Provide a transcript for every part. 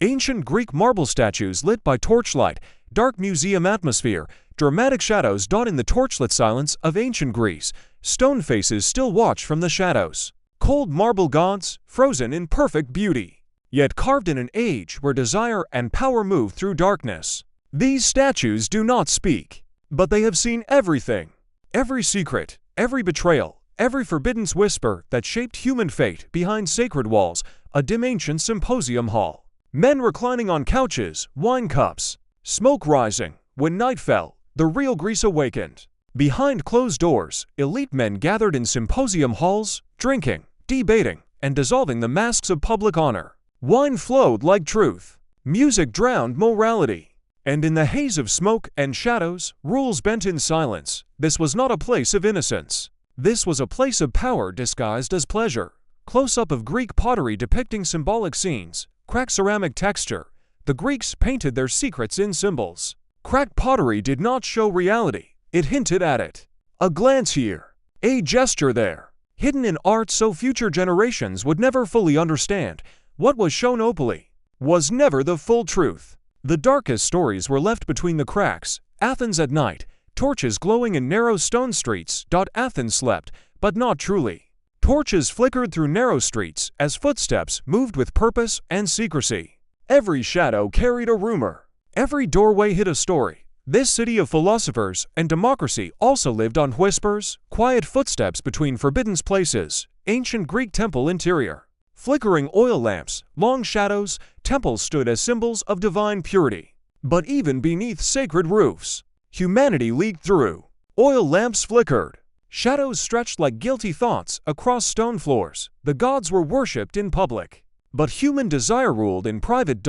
Ancient Greek marble statues lit by torchlight, dark museum atmosphere, dramatic shadows dot in the torchlit silence of ancient Greece. Stone faces still watch from the shadows. Cold marble gods, frozen in perfect beauty, yet carved in an age where desire and power move through darkness. These statues do not speak, but they have seen everything. Every secret, every betrayal, every forbidden whisper that shaped human fate behind sacred walls, a dim ancient symposium hall. Men reclining on couches, wine cups, smoke rising. When night fell, the real Greece awakened. Behind closed doors, elite men gathered in symposium halls, drinking, debating, and dissolving the masks of public honor. Wine flowed like truth. Music drowned morality. And in the haze of smoke and shadows, rules bent in silence. This was not a place of innocence. This was a place of power disguised as pleasure. Close-up of Greek pottery depicting symbolic scenes. Cracked ceramic texture. The Greeks painted their secrets in symbols. Cracked pottery did not show reality. It hinted at it. A glance here. A gesture there. Hidden in art so future generations would never fully understand. What was shown openly was never the full truth. The darkest stories were left between the cracks. Athens at night. Torches glowing in narrow stone streets. Athens slept, but not truly. Torches flickered through narrow streets as footsteps moved with purpose and secrecy. Every shadow carried a rumor. Every doorway hid a story. This city of philosophers and democracy also lived on whispers, quiet footsteps between forbidden places. Ancient Greek temple interior. Flickering oil lamps, long shadows, temples stood as symbols of divine purity. But even beneath sacred roofs, humanity leaked through. Oil lamps flickered. Shadows stretched like guilty thoughts across stone floors. The gods were worshipped in public. But human desire ruled in private.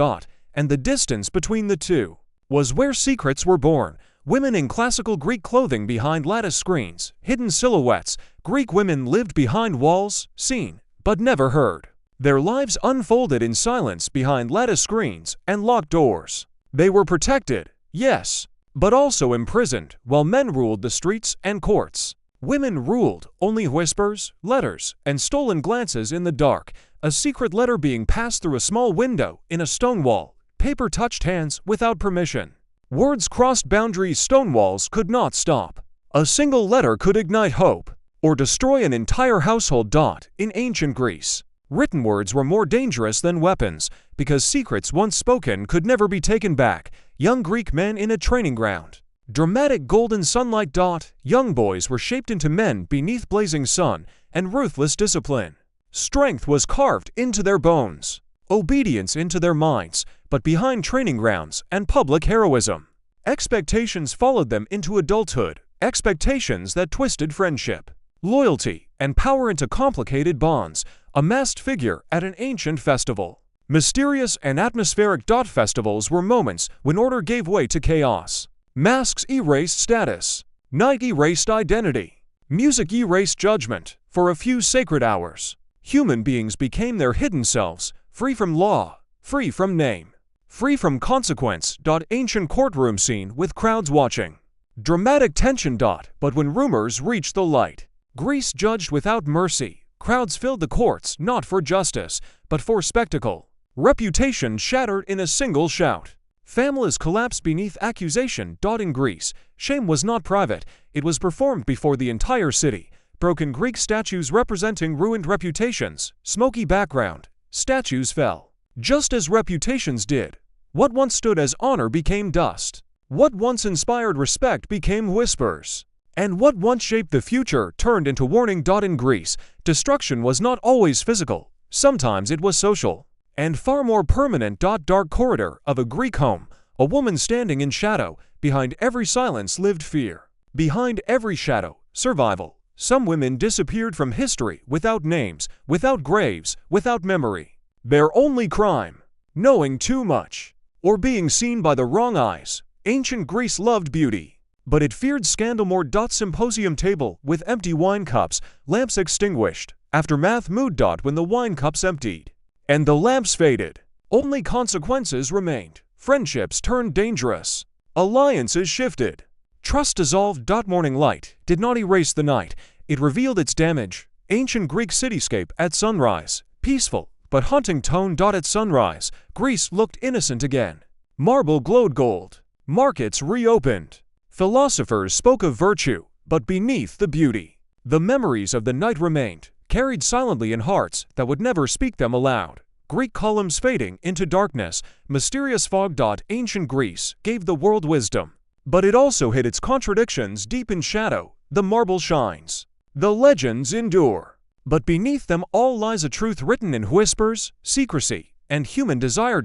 And the distance between the two was where secrets were born. Women in classical Greek clothing behind lattice screens, hidden silhouettes. Greek women lived behind walls, seen, but never heard. Their lives unfolded in silence behind lattice screens and locked doors. They were protected, yes, but also imprisoned while men ruled the streets and courts. Women ruled only whispers, letters, and stolen glances in the dark. A secret letter being passed through a small window in a stone wall. Paper touched hands without permission. Words crossed boundaries stone walls could not stop. A single letter could ignite hope or destroy an entire household. In ancient Greece, written words were more dangerous than weapons because secrets once spoken could never be taken back. Young Greek men in a training ground. Dramatic golden sunlight. Young boys were shaped into men beneath blazing sun and ruthless discipline. Strength was carved into their bones, obedience into their minds, but behind training grounds and public heroism. Expectations followed them into adulthood, expectations that twisted friendship, loyalty, and power into complicated bonds. A masked figure at an ancient festival. Mysterious and atmospheric. Festivals were moments when order gave way to chaos. Masks erased status. Night erased identity. Music erased judgment. For a few sacred hours, human beings became their hidden selves, free from law, free from name, free from consequence. Ancient courtroom scene with crowds watching. Dramatic tension. But when rumors reached the light, Greece judged without mercy. Crowds filled the courts not for justice, but for spectacle. Reputation shattered in a single shout. Families collapsed beneath accusation. In Greece, shame was not private, it was performed before the entire city. Broken Greek statues representing ruined reputations. Smoky background. Statues fell. Just as reputations did. What once stood as honor became dust. What once inspired respect became whispers. And what once shaped the future turned into warning. In Greece, destruction was not always physical. Sometimes it was social. And far more permanent. Dark corridor of a Greek home. A woman standing in shadow. Behind every silence lived fear. Behind every shadow, survival. Some women disappeared from history without names, without graves, without memory. Their only crime, knowing too much, or being seen by the wrong eyes. Ancient Greece loved beauty, but it feared scandal more. Symposium table with empty wine cups, lamps extinguished. Aftermath mood. When the wine cups emptied and the lamps faded, only consequences remained. Friendships turned dangerous. Alliances shifted. Trust dissolved. Morning light did not erase the night. It revealed its damage. Ancient Greek cityscape at sunrise. Peaceful, but haunting tone. At sunrise, Greece looked innocent again. Marble glowed gold. Markets reopened. Philosophers spoke of virtue, but beneath the beauty. The memories of the night remained, carried silently in hearts that would never speak them aloud. Greek columns fading into darkness, mysterious fog. Ancient Greece gave the world wisdom. But it also hid its contradictions deep in shadow. The marble shines. The legends endure. But beneath them all lies a truth written in whispers, secrecy, and human desire.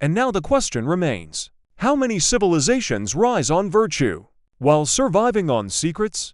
And now the question remains: how many civilizations rise on virtue, while surviving on secrets?